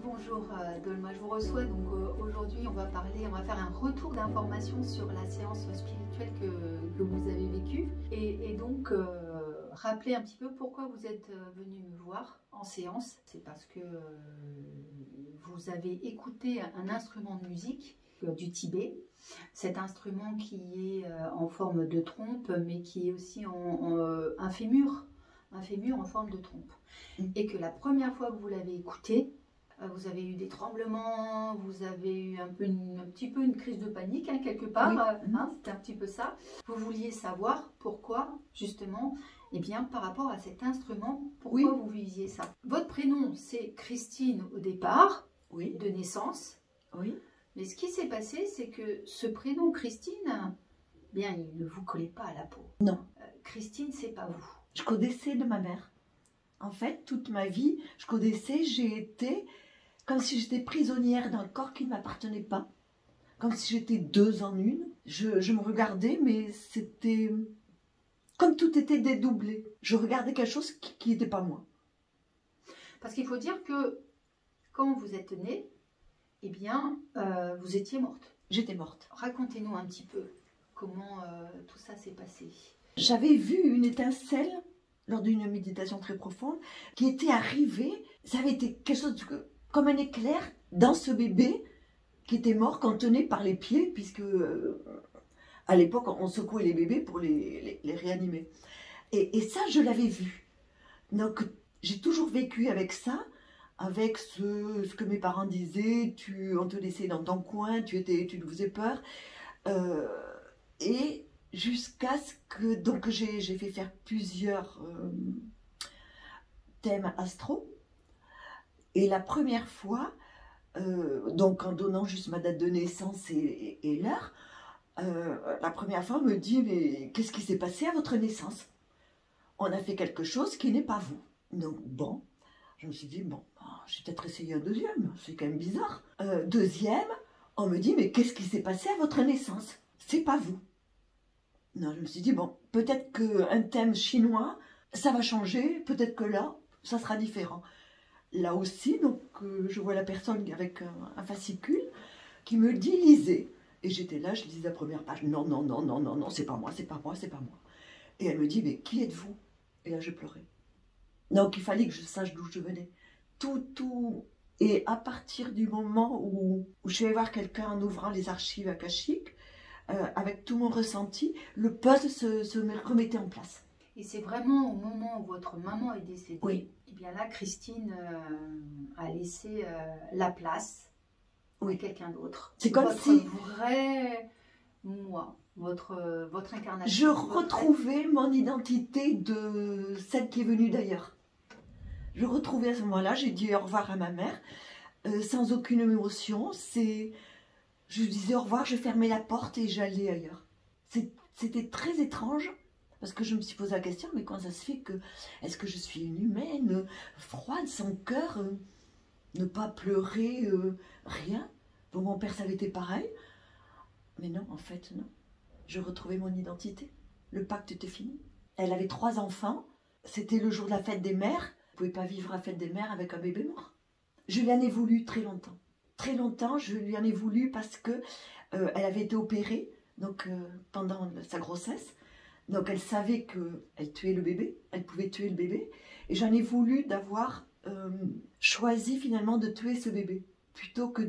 Bonjour Dolma, je vous reçois. Donc aujourd'hui on va faire un retour d'informations sur la séance spirituelle que vous avez vécue et donc rappeler un petit peu pourquoi vous êtes venu me voir en séance. C'est parce que vous avez écouté un instrument de musique du Tibet. Cet instrument qui est en forme de trompe mais qui est aussi un fémur en forme de trompe. Et que la première fois que vous l'avez écouté, vous avez eu des tremblements, vous avez eu un petit peu une crise de panique, hein, quelque part, oui. C'était un petit peu ça. Vous vouliez savoir pourquoi, justement, eh bien, par rapport à cet instrument, pourquoi vous viviez ça. Votre prénom, c'est Christine au départ, de naissance. Oui. Mais ce qui s'est passé, c'est que ce prénom Christine, bien, il ne vous collait pas à la peau. Non. Christine, c'est pas vous. Je connaissais de ma mère. En fait, toute ma vie, je connaissais, j'ai été comme si j'étais prisonnière d'un corps qui ne m'appartenait pas. Comme si j'étais deux en une. Je me regardais, mais c'était comme tout était dédoublé. Je regardais quelque chose qui n'était pas moi. Parce qu'il faut dire que quand vous êtes née, eh bien, vous étiez morte. J'étais morte. Racontez-nous un petit peu comment tout ça s'est passé. J'avais vu une étincelle lors d'une méditation très profonde qui était arrivée. Ça avait été quelque chose comme un éclair dans ce bébé qui était mort, qu'on tenait par les pieds, puisque à l'époque on secouait les bébés pour les réanimer. Et ça, je l'avais vu. Donc j'ai toujours vécu avec ça, avec ce que mes parents disaient, on te laissait dans ton coin, tu nous faisais peur. Et jusqu'à ce que donc j'ai fait faire plusieurs thèmes astro. Et la première fois, donc en donnant juste ma date de naissance et l'heure, la première fois on me dit « mais qu'est-ce qui s'est passé à votre naissance? On a fait quelque chose qui n'est pas vous. » Donc bon, je me suis dit « bon, j'ai peut-être essayé un deuxième, c'est quand même bizarre. » Deuxième, on me dit « mais qu'est-ce qui s'est passé à votre naissance? C'est pas vous. » Non, je me suis dit « bon, peut-être qu'un thème chinois, ça va changer, peut-être que là, ça sera différent. » Là aussi, donc, je vois la personne avec un fascicule qui me dit « lisez ». Et j'étais là, je lisais la première page. « Non, non, non, non, non, non, c'est pas moi, c'est pas moi, c'est pas moi. » Et elle me dit « mais qui êtes-vous » Et là, je pleurais. Donc, il fallait que je sache d'où je venais. Tout. Et à partir du moment où je suis allée voir quelqu'un en ouvrant les archives akashiques, avec tout mon ressenti, le puzzle se remettait en place. Et c'est vraiment au moment où votre maman est décédée, oui. Et bien là, Christine a laissé la place à quelqu'un d'autre. C'est comme si votre vrai moi, votre incarnation. Je retrouvais mon identité de celle qui est venue d'ailleurs. Je retrouvais à ce moment-là, j'ai dit au revoir à ma mère, sans aucune émotion. Je disais au revoir, je fermais la porte et j'allais ailleurs. C'était très étrange. Parce que je me suis posé la question, mais comment ça se fait que... Est-ce que je suis une humaine, froide, sans cœur, ne pas pleurer, rien? Bon, mon père, ça avait été pareil. Mais non, en fait, non. Je retrouvais mon identité. Le pacte était fini. Elle avait 3 enfants. C'était le jour de la fête des mères. Vous ne pouvez pas vivre la fête des mères avec un bébé mort. Je lui en ai voulu très longtemps. Très longtemps, je lui en ai voulu parce que elle avait été opérée donc, pendant sa grossesse. Donc elle savait qu'elle tuait le bébé, elle pouvait tuer le bébé. Et j'en ai voulu d'avoir choisi finalement de tuer ce bébé, plutôt que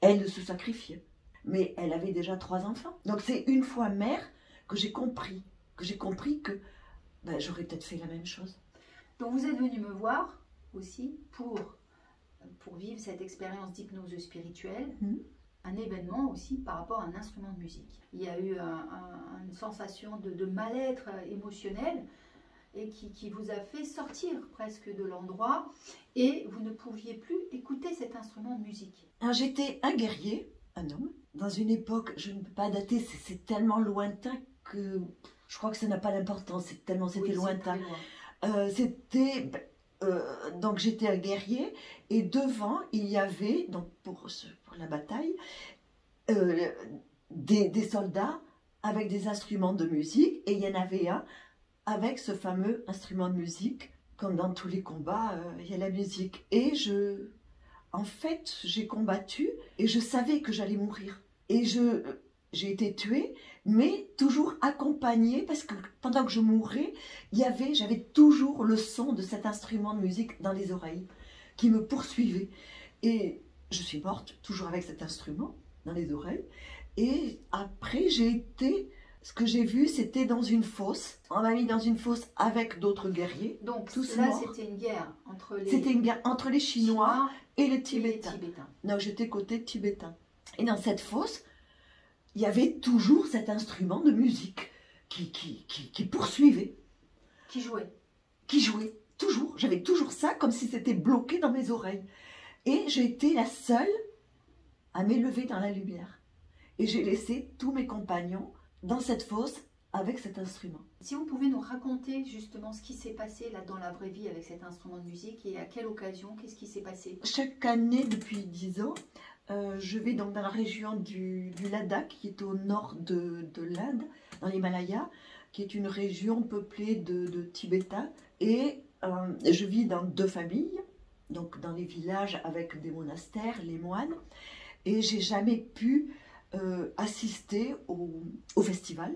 elle de se sacrifier. Mais elle avait déjà 3 enfants. Donc c'est une fois mère que j'ai compris que j'aurais peut-être fait la même chose. Donc vous êtes venu me voir aussi pour vivre cette expérience d'hypnose spirituelle. Un événement aussi par rapport à un instrument de musique. Il y a eu une sensation de mal-être émotionnel et qui vous a fait sortir presque de l'endroit et vous ne pouviez plus écouter cet instrument de musique. J'étais un guerrier, un homme, dans une époque, je ne peux pas dater, c'est tellement lointain que je crois que ça n'a pas d'importance, tellement c'était lointain. Donc j'étais un guerrier et devant il y avait, donc pour la bataille, des soldats avec des instruments de musique et il y en avait un avec ce fameux instrument de musique, comme dans tous les combats il y a la musique. Et en fait, j'ai combattu et je savais que j'allais mourir. Et j'ai été tuée, mais toujours accompagnée, parce que pendant que je mourais, j'avais toujours le son de cet instrument de musique dans les oreilles, qui me poursuivait. Et je suis morte, toujours avec cet instrument dans les oreilles. Et après, ce que j'ai vu, c'était dans une fosse. On m'a mis dans une fosse avec d'autres guerriers. Donc tous là, morts. c'était une guerre entre les... C'était une guerre entre les Chinois et les Tibétains. Tibétains. Non, j'étais côté tibétain. Et dans cette fosse, il y avait toujours cet instrument de musique qui poursuivait. Qui jouait. Qui jouait, toujours. J'avais toujours ça, comme si c'était bloqué dans mes oreilles. Et j'ai été la seule à m'élever dans la lumière. Et j'ai laissé tous mes compagnons dans cette fosse avec cet instrument. Si vous pouvez nous raconter justement ce qui s'est passé là dans la vraie vie avec cet instrument de musique et à quelle occasion, qu'est-ce qui s'est passé? Chaque année, depuis 10 ans, je vais donc dans la région du Ladakh, qui est au nord de l'Inde, dans l'Himalaya, qui est une région peuplée de Tibétains. Et je vis dans 2 familles, donc dans les villages avec des monastères, les moines. Et j'ai jamais pu assister au festival,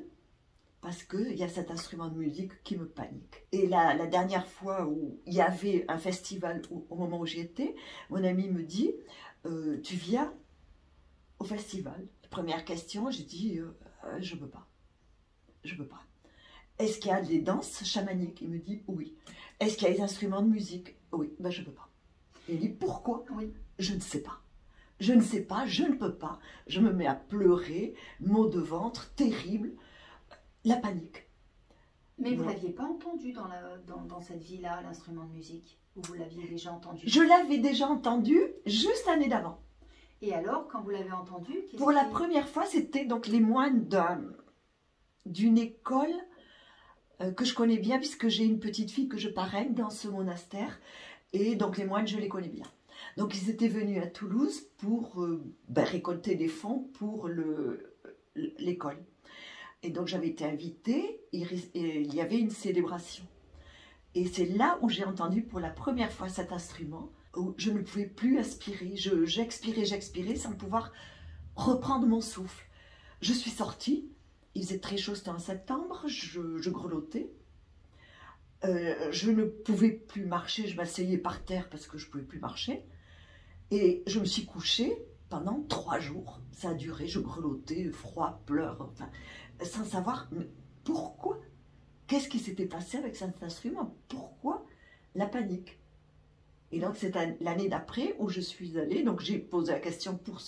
parce qu'il y a cet instrument de musique qui me panique. Et la dernière fois où il y avait un festival, au moment où j'y étais, mon ami me dit tu viens au festival? Première question, j'ai dit je peux pas. Je peux pas. Est-ce qu'il y a des danses chamaniques? Il me dit oui. Est-ce qu'il y a des instruments de musique? Oui. Ben je peux pas. Il me dit pourquoi? Oui. Je ne sais pas. Je ne sais pas, je ne peux pas. Je me mets à pleurer, maux de ventre, terrible, la panique. Mais vous ne l'aviez pas entendu dans cette vie-là, l'instrument de musique? Ou vous l'aviez déjà entendu? Je l'avais déjà entendu juste l'année d'avant. Et alors, quand vous l'avez entendu, pour la première fois, c'était donc les moines d'une école que je connais bien, puisque j'ai une petite fille que je parraine dans ce monastère. Et donc les moines, je les connais bien. Donc ils étaient venus à Toulouse pour récolter des fonds pour l'école. Et donc j'avais été invitée, et il y avait une célébration. Et c'est là où j'ai entendu pour la première fois cet instrument, où je ne pouvais plus aspirer. J'expirais sans pouvoir reprendre mon souffle. Je suis sortie, il faisait très chaud, c'était en septembre, je grelottais. Je ne pouvais plus marcher, je m'asseyais par terre parce que je ne pouvais plus marcher. Et je me suis couchée pendant 3 jours. Ça a duré, je grelottais, froid, pleurs, enfin, sans savoir mais pourquoi. Qu'est-ce qui s'était passé avec cet instrument? Pourquoi la panique? Et donc c'est l'année d'après où je suis allée, donc j'ai posé la question pour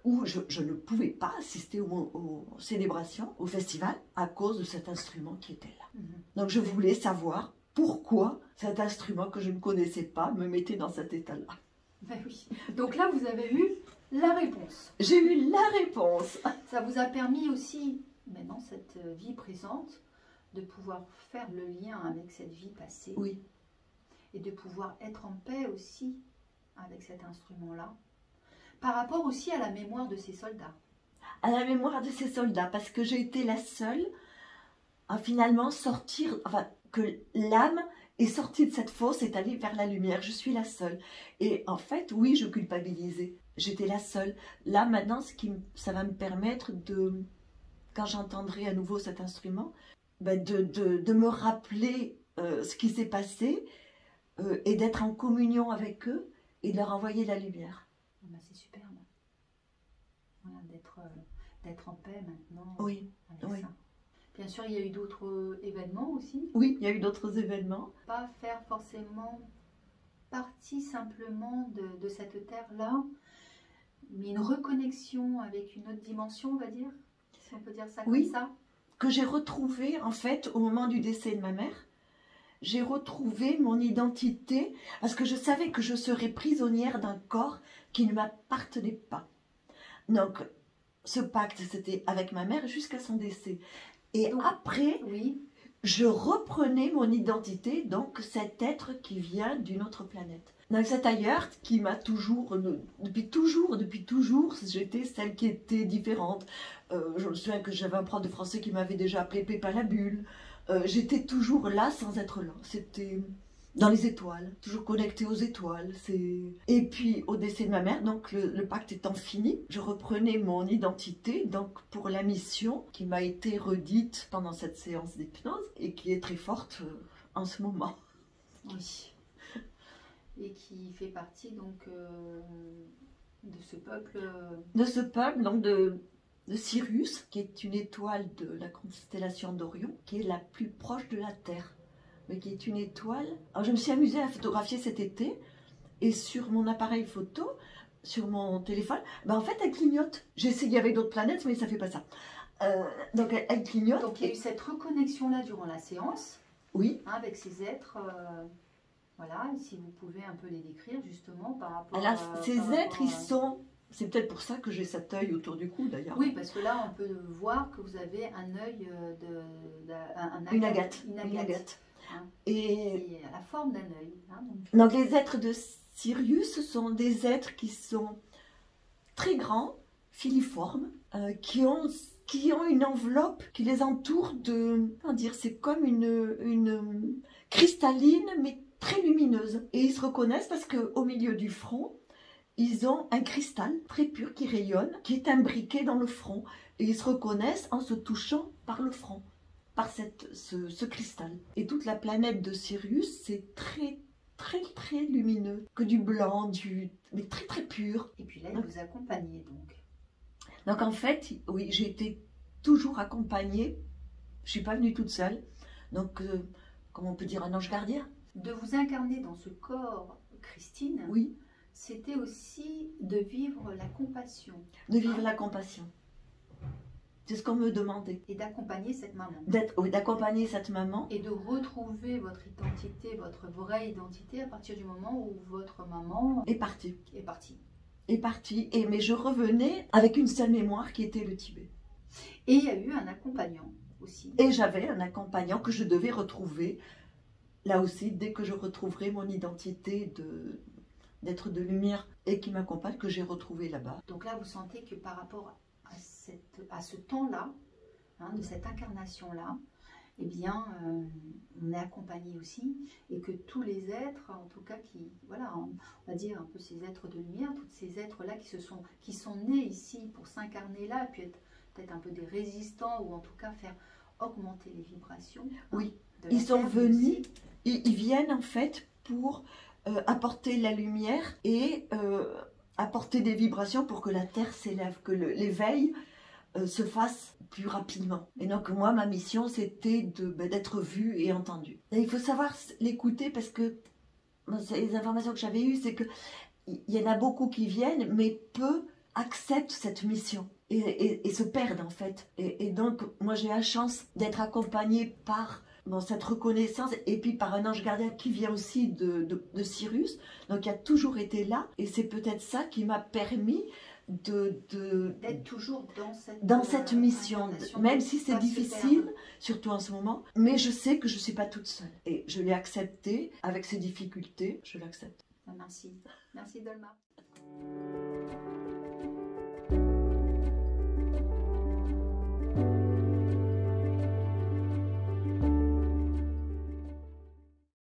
où je ne pouvais pas assister aux célébrations, au festival, à cause de cet instrument qui était là. Donc je voulais savoir pourquoi cet instrument que je ne connaissais pas me mettait dans cet état-là. Ben oui. Donc là, vous avez eu la réponse. J'ai eu la réponse. Ça vous a permis aussi, maintenant, cette vie présente, de pouvoir faire le lien avec cette vie passée. Oui. Et de pouvoir être en paix aussi avec cet instrument-là. Par rapport aussi à la mémoire de ces soldats. À la mémoire de ces soldats, parce que j'ai été la seule à finalement sortir, enfin, que l'âme est sortie de cette fosse et est allée vers la lumière. Je suis la seule. Et en fait, oui, je culpabilisais. J'étais la seule. Là, maintenant, ça va me permettre de, quand j'entendrai à nouveau cet instrument, de me rappeler ce qui s'est passé et d'être en communion avec eux et de leur envoyer la lumière. C'est superbe. Voilà, d'être en paix maintenant. Oui, avec oui. Ça. Bien sûr, il y a eu d'autres événements aussi. Oui, il y a eu d'autres événements. Pas faire forcément partie simplement de cette terre-là, mais une reconnexion avec une autre dimension, on va dire, si on peut dire ça comme ça. Que j'ai retrouvé en fait au moment du décès de ma mère. J'ai retrouvé mon identité parce que je savais que je serais prisonnière d'un corps qui ne m'appartenait pas. Donc, ce pacte, c'était avec ma mère jusqu'à son décès. Et donc, après, je reprenais mon identité, donc cet être qui vient d'une autre planète. Donc cet ailleurs qui m'a toujours, depuis toujours, j'étais celle qui était différente. Je me souviens que j'avais un prof de français qui m'avait déjà appelé Pépin la bulle. J'étais toujours là sans être là. dans les étoiles, toujours connectée aux étoiles. Et puis au décès de ma mère, donc le pacte étant fini, je reprenais mon identité donc pour la mission qui m'a été redite pendant cette séance d'hypnose et qui est très forte en ce moment. Oui. Et qui fait partie donc de ce peuple. De ce peuple, donc de Sirius, qui est une étoile de la constellation d'Orion, qui est la plus proche de la Terre, mais qui est une étoile. Alors je me suis amusée à photographier cet été, et sur mon appareil photo, sur mon téléphone, ben en fait elle clignote. J'ai essayé avec d'autres planètes, mais ça fait pas ça. Donc elle clignote. Donc il y a eu cette reconnexion-là durant la séance. Oui. Hein, avec ces êtres. Voilà, si vous pouvez un peu les décrire justement par rapport alors, ces êtres, ils sont... C'est peut-être pour ça que j'ai cet œil autour du cou d'ailleurs. Oui, parce que là, on peut voir que vous avez un œil une agate. Hein, et à la forme d'un œil. Hein, donc les êtres de Sirius sont des êtres qui sont très grands, filiformes, qui ont une enveloppe qui les entoure de... Comment dire, c'est comme une cristalline, mais très lumineuse. Et ils se reconnaissent parce qu'au milieu du front, ils ont un cristal très pur qui rayonne, qui est imbriqué dans le front. Et ils se reconnaissent en se touchant par le front, par ce cristal. Et toute la planète de Sirius, c'est très, très, très lumineux. Que du blanc, mais très, très pur. Et puis là, il vous accompagnait donc. Donc en fait, oui, j'ai été toujours accompagnée. Je ne suis pas venue toute seule. Donc, comment on peut dire, un ange gardien. De vous incarner dans ce corps, Christine, oui, c'était aussi de vivre la compassion. De vivre la compassion. C'est ce qu'on me demandait. Et d'accompagner cette maman. Oui, d'accompagner cette maman. Et de retrouver votre identité, votre vraie identité, à partir du moment où votre maman est partie. Mais je revenais avec une seule mémoire qui était le Tibet. Et il y a eu un accompagnant aussi. Et j'avais un accompagnant que je devais retrouver. Là aussi, dès que je retrouverai mon identité d'être de lumière et qui m'accompagne, que j'ai retrouvé là-bas. Donc là, vous sentez que par rapport à ce temps-là, hein, de cette incarnation-là, eh bien, on est accompagné aussi, et que tous les êtres, en tout cas, voilà, on va dire un peu ces êtres de lumière, tous ces êtres-là qui sont nés ici pour s'incarner là, et puis être peut-être un peu des résistants, ou en tout cas faire augmenter les vibrations. Oui, ils sont venus, ils viennent en fait pour apporter la lumière et apporter des vibrations pour que la Terre s'élève, que l'éveil se fasse plus rapidement. Et donc moi, ma mission, c'était d'être vue et entendue. Et il faut savoir l'écouter parce que les informations que j'avais eues, c'est que il y en a beaucoup qui viennent, mais peu acceptent cette mission et se perdent en fait. Et donc moi, j'ai la chance d'être accompagnée par cette reconnaissance et puis par un ange gardien qui vient aussi de Sirius, donc qui a toujours été là, et c'est peut-être ça qui m'a permis d'être toujours dans cette mission, même si c'est difficile, surtout en ce moment, mais je sais que je ne suis pas toute seule et je l'ai accepté avec ses difficultés, je l'accepte. Merci Dolma.